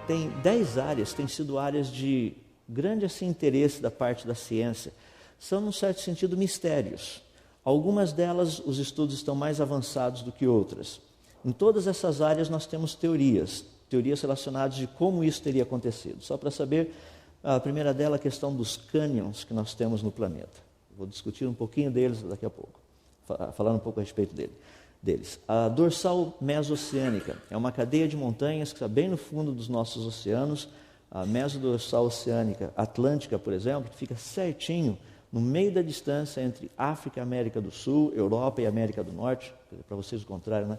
tem 10 áreas, têm sido áreas de grande assim, interesse da parte da ciência. São, num certo sentido, mistérios. Algumas delas, os estudos estão mais avançados do que outras. Em todas essas áreas nós temos teorias relacionadas de como isso teria acontecido. Só para saber, a primeira delas, a questão dos cânions que nós temos no planeta. Vou discutir um pouquinho deles daqui a pouco, falando um pouco a respeito deles. A dorsal meso-oceânica é uma cadeia de montanhas que está bem no fundo dos nossos oceanos. A mesodorsal oceânica atlântica, por exemplo, que fica certinho no meio da distância entre África e América do Sul, Europa e América do Norte, para vocês o contrário, né?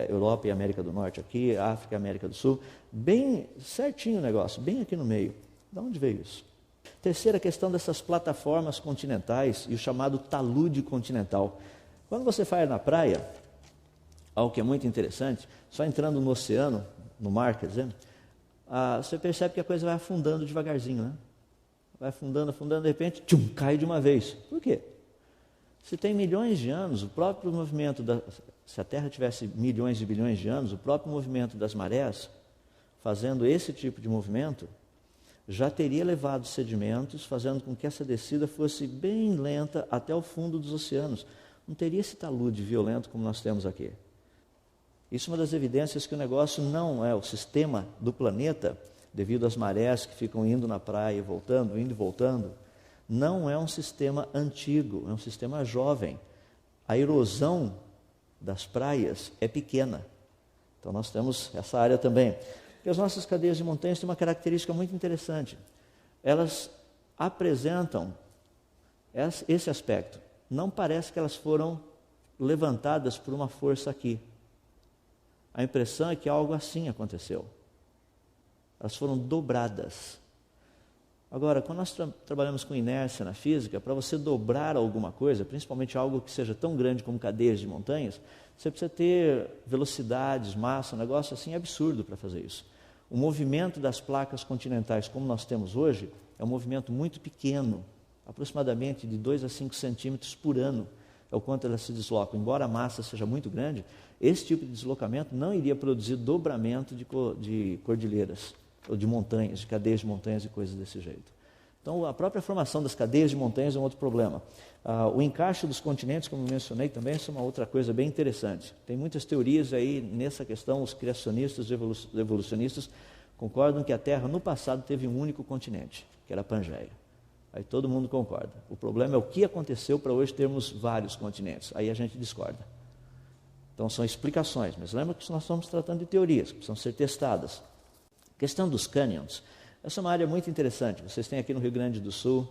Europa e América do Norte aqui, África e América do Sul, bem certinho o negócio, bem aqui no meio. De onde veio isso? Terceira questão dessas plataformas continentais e o chamado talude continental. Quando você vai na praia, algo que é muito interessante, só entrando no oceano, no mar, quer dizer, você percebe que a coisa vai afundando devagarzinho, né? Vai afundando, de repente, tchum, cai de uma vez. Por quê? Se tem milhões de anos, o próprio movimento, se a Terra tivesse milhões e bilhões de anos, o próprio movimento das marés, fazendo esse tipo de movimento, já teria levado sedimentos, fazendo com que essa descida fosse bem lenta até o fundo dos oceanos. Não teria esse talude violento como nós temos aqui. Isso é uma das evidências que o negócio não é o sistema do planeta, devido às marés que ficam indo na praia e voltando, indo e voltando, não é um sistema antigo, é um sistema jovem. A erosão das praias é pequena. Então nós temos essa área também. E as nossas cadeias de montanhas têm uma característica muito interessante. Elas apresentam esse aspecto. Não parece que elas foram levantadas por uma força aqui. A impressão é que algo assim aconteceu. Elas foram dobradas. Agora, quando nós trabalhamos com inércia na física, para você dobrar alguma coisa, principalmente algo que seja tão grande como cadeias de montanhas, você precisa ter velocidades, massa, um negócio assim absurdo para fazer isso. O movimento das placas continentais, como nós temos hoje, é um movimento muito pequeno, aproximadamente de 2 a 5 centímetros por ano, é o quanto elas se deslocam. Embora a massa seja muito grande, esse tipo de deslocamento não iria produzir dobramento de cordilheiras, ou de montanhas, de cadeias de montanhas e coisas desse jeito. Então, a própria formação das cadeias de montanhas é um outro problema. O encaixe dos continentes, como eu mencionei também, isso é uma outra coisa bem interessante. Tem muitas teorias aí nessa questão, os criacionistas e evolucionistas concordam que a Terra, no passado, teve um único continente, que era a Pangeia. Aí todo mundo concorda. O problema é o que aconteceu para hoje termos vários continentes. Aí a gente discorda. Então, são explicações, mas lembra que nós estamos tratando de teorias, que precisam ser testadas. A questão dos cânions, essa é uma área muito interessante. Vocês têm aqui no Rio Grande do Sul,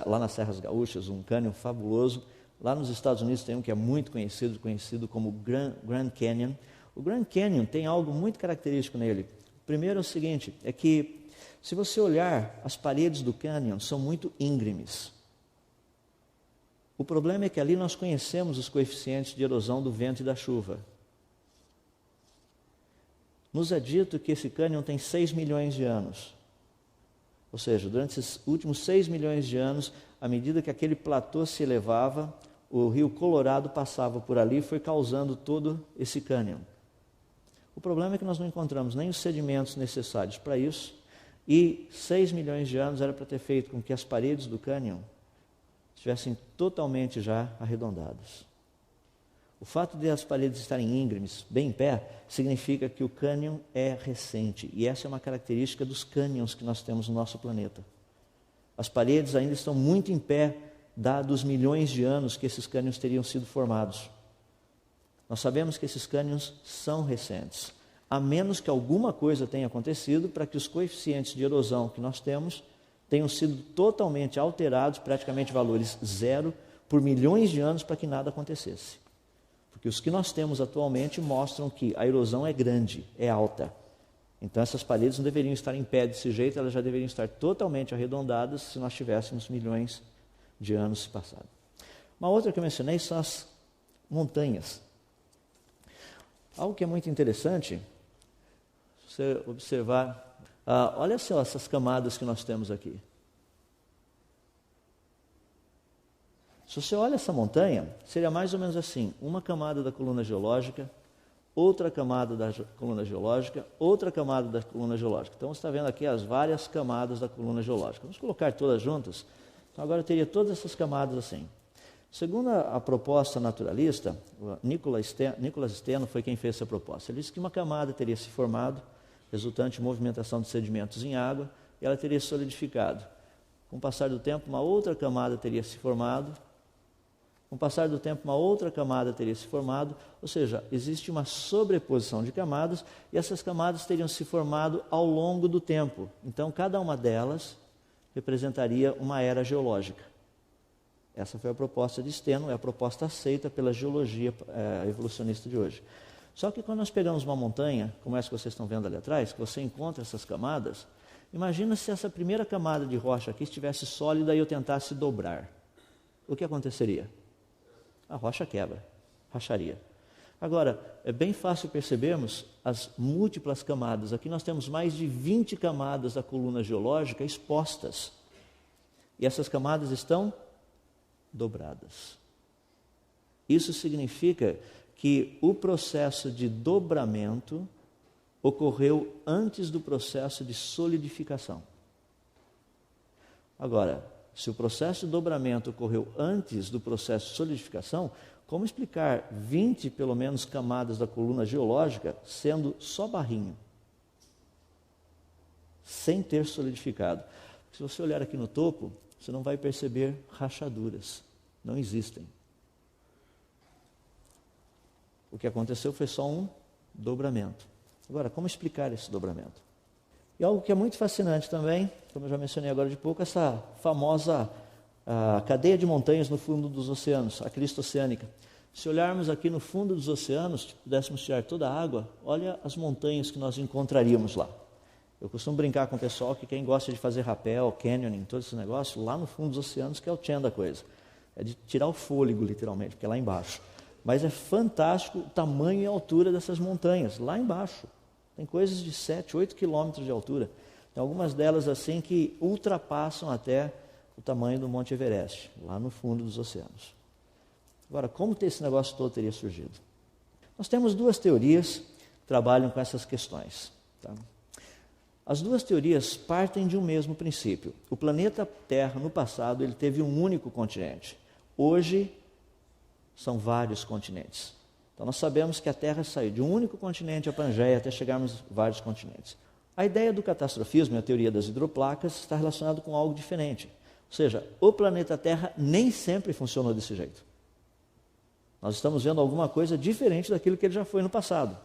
lá nas Serras Gaúchas, um cânion fabuloso. Lá nos Estados Unidos tem um que é muito conhecido como Grand Canyon. O Grand Canyon tem algo muito característico nele. Primeiro é o seguinte, é que se você olhar, as paredes do cânion são muito íngremes. O problema é que ali nós conhecemos os coeficientes de erosão do vento e da chuva. Nos é dito que esse cânion tem 6 milhões de anos. Ou seja, durante esses últimos 6 milhões de anos, à medida que aquele platô se elevava, o rio Colorado passava por ali e foi causando todo esse cânion. O problema é que nós não encontramos nem os sedimentos necessários para isso, e 6 milhões de anos era para ter feito com que as paredes do cânion estivessem totalmente já arredondadas. O fato de as paredes estarem íngremes, bem em pé, significa que o cânion é recente. E essa é uma característica dos cânions que nós temos no nosso planeta. As paredes ainda estão muito em pé, dados milhões de anos que esses cânions teriam sido formados. Nós sabemos que esses cânions são recentes, a menos que alguma coisa tenha acontecido para que os coeficientes de erosão que nós temos tenham sido totalmente alterados, praticamente valores zero, por milhões de anos para que nada acontecesse. Porque os que nós temos atualmente mostram que a erosão é grande, é alta. Então essas paredes não deveriam estar em pé desse jeito, elas já deveriam estar totalmente arredondadas se nós tivéssemos milhões de anos se passado. Uma outra que eu mencionei são as montanhas. Algo que é muito interessante, se você observar, olha só essas camadas que nós temos aqui. Se você olha essa montanha, seria mais ou menos assim, uma camada da coluna geológica, outra camada da coluna geológica, outra camada da coluna geológica. Então você está vendo aqui as várias camadas da coluna geológica. Vamos colocar todas juntas. Então agora eu teria todas essas camadas assim. Segundo a proposta naturalista, Nicolas Steno foi quem fez essa proposta. Ele disse que uma camada teria se formado, resultante de movimentação de sedimentos em água, e ela teria solidificado. Com o passar do tempo, uma outra camada teria se formado. Com o passar do tempo, uma outra camada teria se formado. Ou seja, existe uma sobreposição de camadas, e essas camadas teriam se formado ao longo do tempo. Então, cada uma delas representaria uma era geológica. Essa foi a proposta de Steno, é a proposta aceita pela geologia evolucionista de hoje. Só que quando nós pegamos uma montanha, como essa que vocês estão vendo ali atrás, que você encontra essas camadas, imagina se essa primeira camada de rocha aqui estivesse sólida e eu tentasse dobrar. O que aconteceria? A rocha quebra, racharia. Agora, é bem fácil percebermos as múltiplas camadas. Aqui nós temos mais de 20 camadas da coluna geológica expostas. E essas camadas estão dobradas. Isso significa que o processo de dobramento ocorreu antes do processo de solidificação. Agora, se o processo de dobramento ocorreu antes do processo de solidificação, como explicar 20, pelo menos, camadas da coluna geológica sendo só barrinho, sem ter solidificado? Se você olhar aqui no topo, você não vai perceber rachaduras, não existem. O que aconteceu foi só um dobramento. Agora, como explicar esse dobramento? E algo que é muito fascinante também, como eu já mencionei agora de pouco, essa famosa cadeia de montanhas no fundo dos oceanos, a crista oceânica. Se olharmos aqui no fundo dos oceanos, pudéssemos tirar toda a água, olha as montanhas que nós encontraríamos lá. Eu costumo brincar com o pessoal que quem gosta de fazer rapel, canyoning, todo esse negócio, lá no fundo dos oceanos que é o tchan da coisa. É de tirar o fôlego, literalmente, porque é lá embaixo. Mas é fantástico o tamanho e a altura dessas montanhas, lá embaixo. Tem coisas de 7, 8 quilômetros de altura. Tem algumas delas assim que ultrapassam até o tamanho do Monte Everest, lá no fundo dos oceanos. Agora, como esse negócio todo teria surgido? Nós temos duas teorias que trabalham com essas questões. Tá? As duas teorias partem de um mesmo princípio. O planeta Terra, no passado, ele teve um único continente. Hoje, são vários continentes. Então, nós sabemos que a Terra saiu de um único continente, a Pangeia, até chegarmos a vários continentes. A ideia do catastrofismo e a teoria das hidroplacas está relacionada com algo diferente. Ou seja, o planeta Terra nem sempre funcionou desse jeito. Nós estamos vendo alguma coisa diferente daquilo que ele já foi no passado.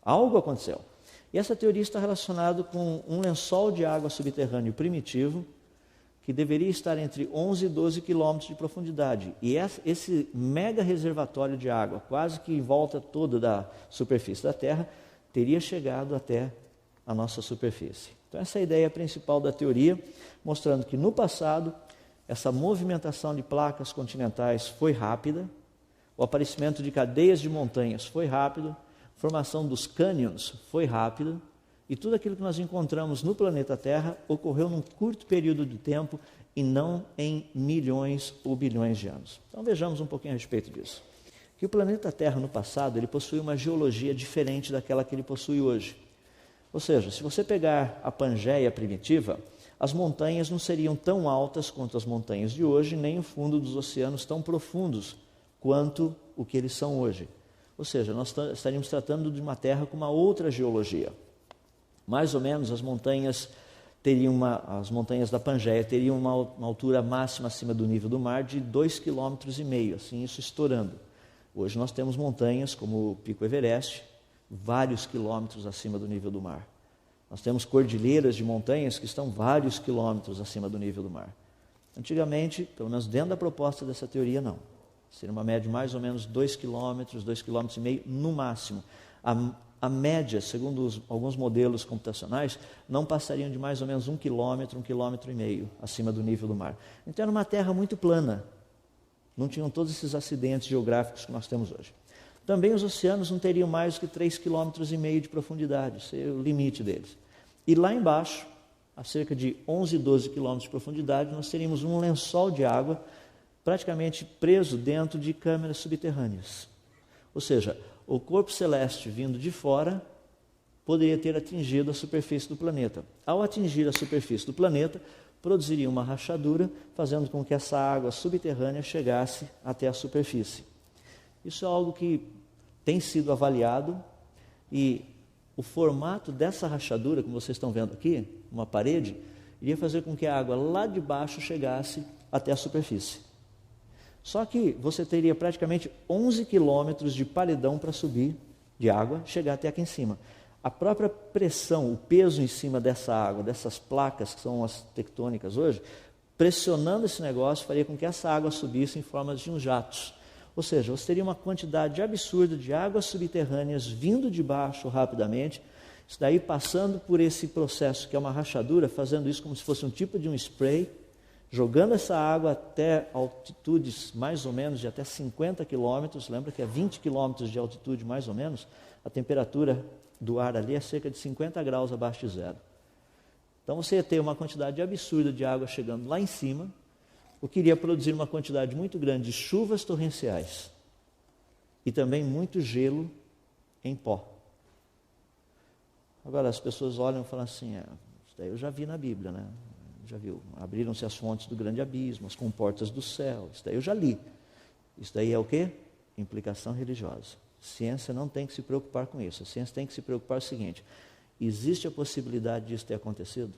Algo aconteceu. E essa teoria está relacionada com um lençol de água subterrâneo primitivo, que deveria estar entre 11 e 12 quilômetros de profundidade. E esse mega reservatório de água, quase que em volta toda da superfície da Terra, teria chegado até a nossa superfície. Então essa é a ideia principal da teoria, mostrando que no passado, essa movimentação de placas continentais foi rápida, o aparecimento de cadeias de montanhas foi rápido, a formação dos cânions foi rápida, e tudo aquilo que nós encontramos no planeta Terra ocorreu num curto período de tempo e não em milhões ou bilhões de anos. Então vejamos um pouquinho a respeito disso. Que o planeta Terra no passado ele possui uma geologia diferente daquela que ele possui hoje. Ou seja, se você pegar a Pangeia primitiva, as montanhas não seriam tão altas quanto as montanhas de hoje, nem o fundo dos oceanos tão profundos quanto o que eles são hoje. Ou seja, nós estaríamos tratando de uma Terra com uma outra geologia. Mais ou menos as montanhas da Pangeia teriam uma altura máxima acima do nível do mar de 2,5 km, assim, isso estourando. Hoje nós temos montanhas como o Pico Everest, vários quilômetros acima do nível do mar. Nós temos cordilheiras de montanhas que estão vários quilômetros acima do nível do mar. Antigamente, pelo menos dentro da proposta dessa teoria, não. Seria uma média de mais ou menos 2 km, 2,5 km no máximo. A média, segundo alguns modelos computacionais, não passariam de mais ou menos 1 quilômetro, 1,5 km acima do nível do mar. Então era uma terra muito plana. Não tinham todos esses acidentes geográficos que nós temos hoje. Também os oceanos não teriam mais do que 3,5 km de profundidade, esse é o limite deles. E lá embaixo, a cerca de 11, 12 km de profundidade, nós teríamos um lençol de água praticamente preso dentro de câmeras subterrâneas. Ou seja, o corpo celeste vindo de fora poderia ter atingido a superfície do planeta. Ao atingir a superfície do planeta, produziria uma rachadura, fazendo com que essa água subterrânea chegasse até a superfície. Isso é algo que tem sido avaliado e o formato dessa rachadura, como vocês estão vendo aqui, uma parede, iria fazer com que a água lá de baixo chegasse até a superfície. Só que você teria praticamente 11 quilômetros de paredão para subir de água, chegar até aqui em cima. A própria pressão, o peso em cima dessa água, dessas placas que são as tectônicas hoje, pressionando esse negócio, faria com que essa água subisse em forma de uns jatos. Ou seja, você teria uma quantidade absurda de águas subterrâneas vindo de baixo rapidamente, isso daí passando por esse processo que é uma rachadura, fazendo isso como se fosse um tipo de um spray, jogando essa água até altitudes mais ou menos de até 50 quilômetros, lembra que é 20 quilômetros de altitude mais ou menos, a temperatura do ar ali é cerca de 50 graus abaixo de zero. Então você ia ter uma quantidade absurda de água chegando lá em cima, o que iria produzir uma quantidade muito grande de chuvas torrenciais e também muito gelo em pó. Agora as pessoas olham e falam assim, isso daí eu já vi na Bíblia, né? Já viu, abriram-se as fontes do grande abismo, as comportas do céu, isso daí eu já li. Isso daí é o quê? Implicação religiosa. Ciência não tem que se preocupar com isso. A ciência tem que se preocupar com o seguinte: existe a possibilidade disso ter acontecido?